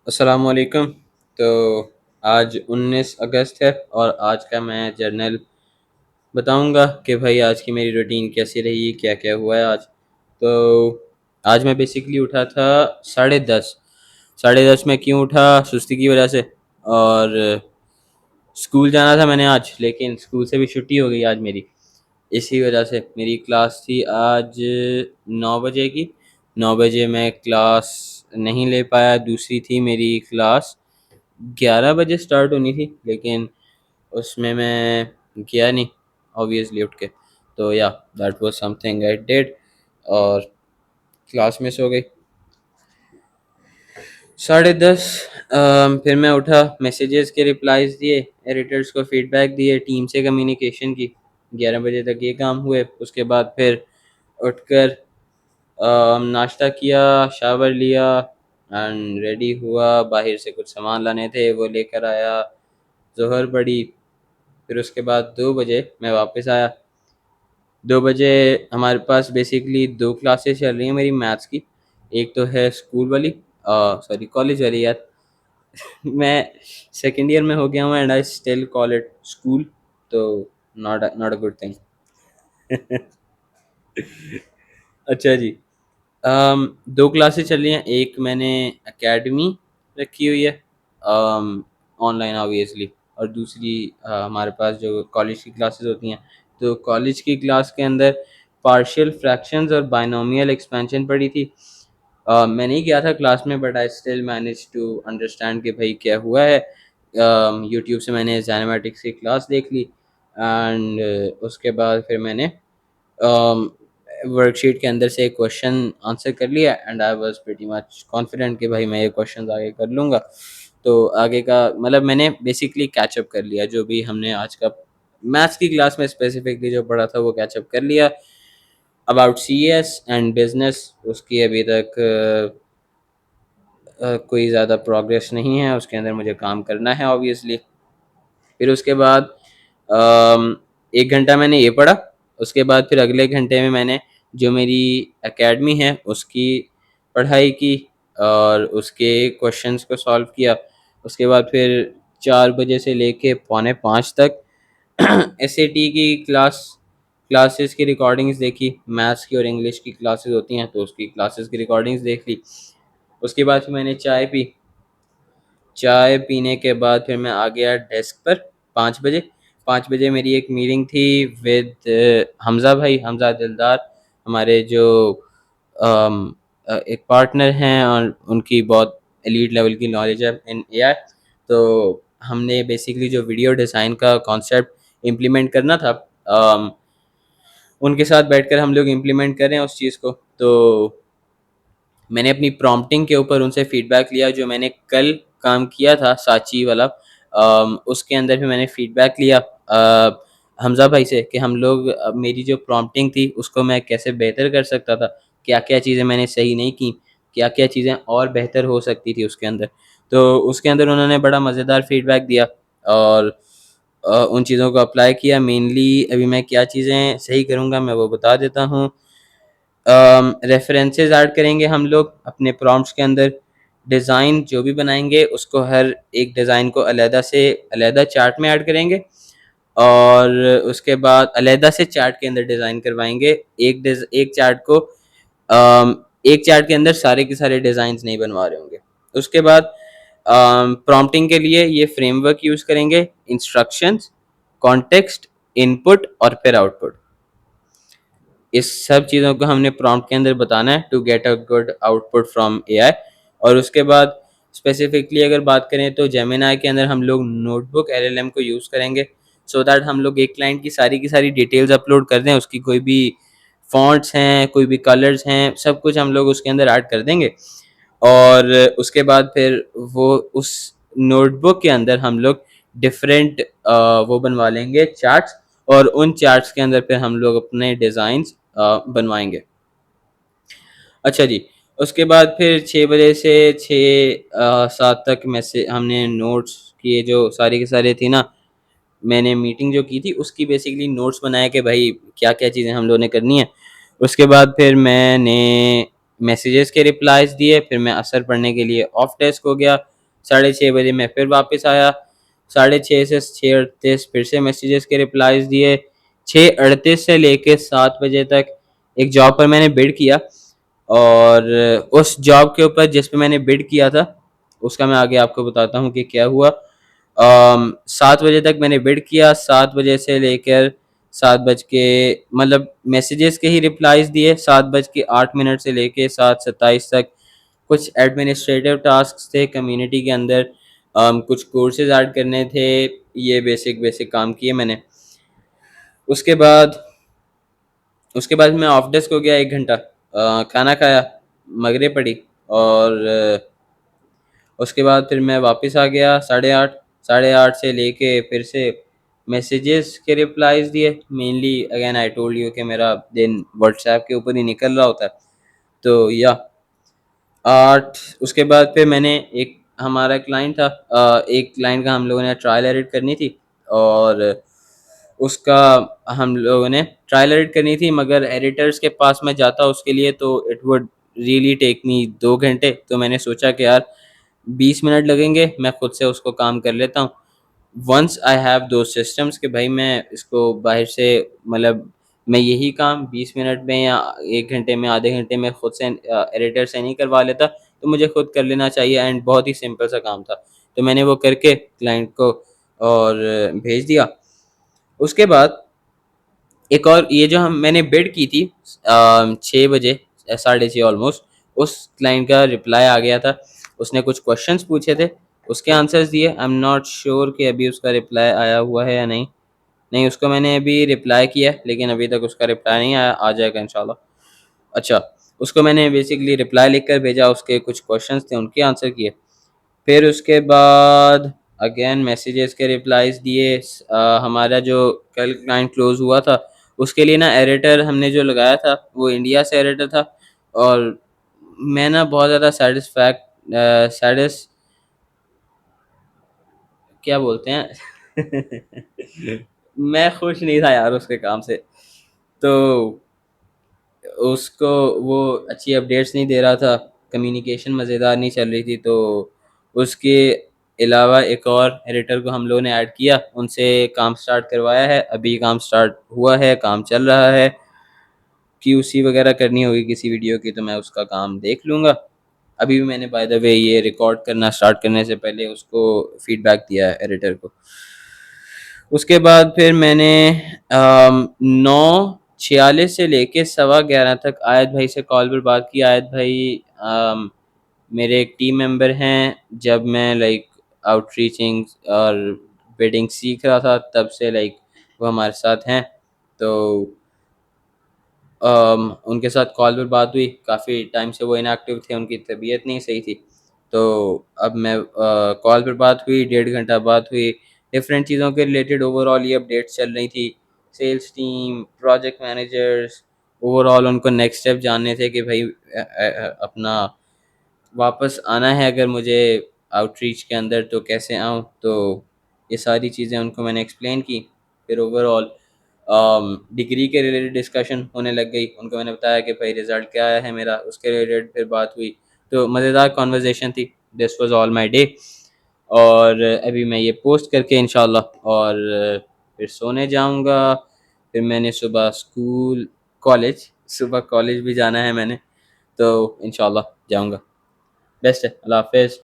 अस्सलामुअलैकुम। तो आज 19 अगस्त है और आज का मैं जर्नल बताऊंगा कि भाई आज की मेरी रूटीन कैसी रही, क्या क्या हुआ है आज। तो आज मैं बेसिकली उठा था 10:30। 10:30 में क्यों उठा? सुस्ती की वजह से। और स्कूल जाना था मैंने आज, लेकिन स्कूल से भी छुट्टी हो गई आज मेरी। इसी वजह से मेरी क्लास थी आज 9 बजे की। 9 बजे मैं क्लास नहीं ले पाया। दूसरी थी मेरी क्लास 11 बजे स्टार्ट होनी थी, लेकिन उसमें मैं गया नहीं ऑब्वियसली उठ के। तो या that was something I did और क्लास मिस हो गई। 10:30 फिर मैं उठा, मैसेजेस के रिप्लाईज दिए, एडिटर्स को फीडबैक दिए, टीम से कम्युनिकेशन की। 11 बजे तक ये काम हुए। उसके बाद फिर उठकर नाश्ता किया, शावर लिया एंड रेडी हुआ। बाहर से कुछ सामान लाने थे, वो लेकर आया। ज़ोहर पड़ी। फिर उसके बाद 2 बजे मैं वापस आया। 2 बजे हमारे पास बेसिकली दो क्लासेस चल रही हैं मेरी मैथ्स की। एक तो है स्कूल वाली, सॉरी कॉलेज वाली यार। मैं सेकेंड ईयर में हो गया हूँ and I still call it school. तो नॉट अ गुड थिंग। अच्छा जी। दो क्लासेस चल रही हैं। एक मैंने एकेडमी रखी हुई है ऑनलाइन ऑब्वियसली, और दूसरी हमारे पास जो कॉलेज की क्लासेस होती हैं। तो कॉलेज की क्लास के अंदर पार्शियल फ्रैक्शंस और बायनोमियल एक्सपेंशन पढ़ी थी। मैं नहीं गया था क्लास में, but I still manage to understand कि भाई क्या हुआ है। यूट्यूब से मैंने ज़ैनोमेटिक्स की क्लास देख ली एंड उसके बाद फिर मैंने वर्कशीट के अंदर से एक क्वेश्चन आंसर कर लिया and I was pretty much confident कि भाई मैं ये क्वेश्चन आगे कर लूँगा। तो आगे का मतलब मैंने बेसिकली कैचअप कर लिया, जो भी हमने आज का मैथ्स की क्लास में स्पेसिफिकली जो पढ़ा था वो कैचअप कर लिया। अबाउट सीएस एंड बिजनेस उसकी अभी तक कोई ज़्यादा प्रोग्रेस नहीं है, उसके अंदर मुझे काम करना है ऑब्वियसली। फिर उसके बाद एक घंटा मैंने ये पढ़ा। उसके बाद फिर अगले घंटे में मैंने जो मेरी एकेडमी है उसकी पढ़ाई की और उसके क्वेश्चंस को सॉल्व किया। उसके बाद फिर 4 बजे से लेके पौने 5 तक एसएटी की क्लासेस की रिकॉर्डिंग्स देखी। मैथ्स की और इंग्लिश की क्लासेस होती हैं तो उसकी क्लासेस की रिकॉर्डिंग्स देख ली। उसके बाद फिर मैंने चाय पी। चाय पीने के बाद फिर मैं आ गया डेस्क पर 5 बजे। 5 बजे मेरी एक मीटिंग थी विद हमज़ा भाई, हमज़ा दिलदार, हमारे जो एक पार्टनर हैं और उनकी बहुत एलीट लेवल की नॉलेज है इन एआई। तो हमने बेसिकली जो वीडियो डिज़ाइन का कॉन्सेप्ट इम्प्लीमेंट करना था, उनके साथ बैठकर हम लोग इम्प्लीमेंट कर रहे हैं उस चीज़ को। तो मैंने अपनी प्रॉम्प्टिंग के ऊपर उनसे फीडबैक लिया, जो मैंने कल काम किया था साची वाला। उसके अंदर भी मैंने फीडबैक लिया हमज़ा भाई से कि हम लोग मेरी जो प्रॉम्प्टिंग थी उसको मैं कैसे बेहतर कर सकता था, क्या-क्या चीज़ें मैंने सही नहीं की, क्या-क्या चीज़ें और बेहतर हो सकती थी उसके अंदर। तो उसके अंदर उन्होंने बड़ा मज़ेदार फीडबैक दिया और उन चीज़ों को अप्लाई किया। मेनली अभी मैं क्या चीज़ें सही करूँगा मैं वो बता देता हूँ। रेफरेंसेस ऐड करेंगे हम लोग अपने प्रॉम्प्ट्स के अंदर। डिज़ाइन जो भी बनाएंगे उसको हर एक डिज़ाइन को अलहदा से अलहदा चार्ट में ऐड करेंगे और उसके बाद अलहदा से चार्ट के अंदर डिज़ाइन करवाएंगे। एक चार्ट को एक चार्ट के अंदर सारे के सारे डिज़ाइंस नहीं बनवा रहे होंगे। उसके बाद प्रॉम्प्टिंग के लिए ये फ्रेमवर्क यूज़ करेंगे, इंस्ट्रक्शंस, कॉन्टेक्स्ट, इनपुट और फिर आउटपुट। इस सब चीज़ों को हमने प्रॉम्प्ट के अंदर बताना है to get a good output from AI. और उसके बाद स्पेसिफिकली अगर बात करें तो जेमिनाई के अंदर हम लोग नोटबुक एलएलएम को यूज़ करेंगे, सो दैट हम लोग एक क्लाइंट की सारी डिटेल्स अपलोड कर दें। उसकी कोई भी फ़ॉन्ट्स हैं, कोई भी कलर्स हैं, सब कुछ हम लोग उसके अंदर ऐड कर देंगे। और उसके बाद फिर वो उस नोटबुक के अंदर हम लोग डिफरेंट वो बनवा लेंगे चार्ट्स, और उन चार्ट्स के अंदर फिर हम लोग अपने डिज़ाइंस बनवाएंगे। अच्छा जी। उसके बाद फिर 6 बजे से 7 तक मैसे हमने नोट्स किए, जो सारे के सारे थी ना, मैंने मीटिंग जो की थी उसकी बेसिकली नोट्स बनाया कि भाई क्या क्या चीज़ें हम लोगों ने करनी है। उसके बाद फिर मैंने मैसेजेस के रिप्लाईज दिए। फिर मैं असर पढ़ने के लिए ऑफ डेस्क हो गया। 6:30 बजे मैं फिर वापस आया, 6:30 से 6:38 फिर से मैसेजेस के रिप्लाईज दिए, 6:38 से लेके 7 बजे तक एक जॉब पर मैंने बिड किया, और उस जॉब के ऊपर जिस पे मैंने बिड किया था उसका मैं आगे आपको बताता हूँ कि क्या हुआ। 7 बजे तक मैंने बिड किया, 7 बजे से लेकर 7 बज के मतलब मैसेजेस के ही रिप्लाईज दिए, 7:08 से लेके 7:27 तक कुछ एडमिनिस्ट्रेटिव टास्क थे कम्युनिटी के अंदर, कुछ कोर्सेज ऐड करने थे, ये बेसिक बेसिक काम किए मैंने। उसके बाद उसके बाद मैं ऑफ डेस्क हो गया 1 घंटा, खाना खाया, मगरिब पड़ी, और उसके बाद फिर मैं वापस आ गया 8:30, 8:30 से लेके फिर से मैसेजेस के रिप्लाईज दिए। Mainly again I told you कि मेरा दिन व्हाट्सएप के ऊपर ही निकल रहा होता है, तो या 8 उसके बाद फिर मैंने एक हमारा क्लाइंट था, एक क्लाइंट का हम लोगों ने ट्रायल एडिट करनी थी, और उसका हम लोगों ने ट्रायल एडिट करनी थी, मगर एडिटर्स के पास मैं जाता उसके लिए तो it would really take me 2 घंटे, तो मैंने सोचा कि यार 20 मिनट लगेंगे, मैं खुद से उसको काम कर लेता हूँ। वंस आई हैव दो सिस्टम्स कि भाई मैं इसको बाहर से मतलब मैं यही काम 20 मिनट में या 1 घंटे में, आधे घंटे में खुद से एडिटर से नहीं करवा लेता, तो मुझे खुद कर लेना चाहिए, एंड बहुत ही सिंपल सा काम था, तो मैंने वो करके क्लाइंट को और भेज दिया। उसके बाद एक और ये जो हम मैंने बिड की थी 6 बजे, 6:30 ऑलमोस्ट, उस क्लाइंट का रिप्लाई आ गया था। उसने कुछ क्वेश्चंस पूछे थे, उसके आंसर्स दिए। आई एम नॉट श्योर कि अभी उसका रिप्लाई आया हुआ है या नहीं। नहीं, उसको मैंने अभी रिप्लाई किया लेकिन अभी तक उसका रिप्लाई नहीं आया, आ जाएगा इंशाल्लाह। अच्छा, उसको मैंने बेसिकली रिप्लाई लिख कर भेजा, उसके कुछ क्वेश्चंस थे उनके आंसर किए। फिर उसके बाद अगेन मैसेजेस के रिप्लाईज दिए। हमारा जो कल क्लाइंट क्लोज हुआ था उसके लिए ना एडिटर हमने जो लगाया था वो इंडिया से एडिटर था, और मैं ना बहुत ज़्यादा सैटिस क्या बोलते हैं मैं खुश नहीं था यार उसके काम से, तो उसको वो अच्छी अपडेट्स नहीं दे रहा था, कम्युनिकेशन मज़ेदार नहीं चल रही थी, तो उसके अलावा एक और एडिटर को हम लोगों ने ऐड किया, उनसे काम स्टार्ट करवाया है, अभी काम स्टार्ट हुआ है, काम चल रहा है। क्यूसी वगैरह करनी होगी किसी वीडियो की तो मैं उसका काम देख लूँगा। अभी भी मैंने बाय द वे ये रिकॉर्ड करना स्टार्ट करने से पहले उसको फीडबैक दिया है एडिटर को। उसके बाद फिर मैंने 9:46 से लेके 11:15 तक आयत भाई से कॉल पर बात की। आयत भाई मेरे एक टीम मेंबर हैं, जब मैं लाइक आउटरीचिंग और बिडिंग सीख रहा था तब से लाइक वो हमारे साथ हैं, तो उनके साथ कॉल पर बात हुई। काफ़ी टाइम से वो इनएक्टिव थे, उनकी तबीयत नहीं सही थी, तो अब मैं कॉल पर बात हुई, 1.5 घंटा बात हुई, डिफरेंट चीज़ों के रिलेटेड ओवरऑल ये अपडेट्स चल रही थी। Sales team, project managers, overall उनको नेक्स्ट स्टेप जानने थे कि भाई अपना वापस आना है अगर मुझे आउटरीच के अंदर तो कैसे आऊँ, तो ये सारी चीज़ें उनको मैंने एक्सप्लेन की। फिर ओवरऑल डिग्री के रिलेटेड डिस्कशन होने लग गई, उनको मैंने बताया कि भाई रिज़ल्ट क्या आया है मेरा, उसके रिलेटेड फिर बात हुई, तो मज़ेदार कॉन्वर्जेसन थी। This was all my day, और अभी मैं ये पोस्ट करके इंशाल्लाह और फिर सोने जाऊंगा। फिर मैंने सुबह कॉलेज भी जाना है मैंने, तो इंशाल्लाह जाऊंगा। बेस्ट है, अल्लाह हाफ़िज़।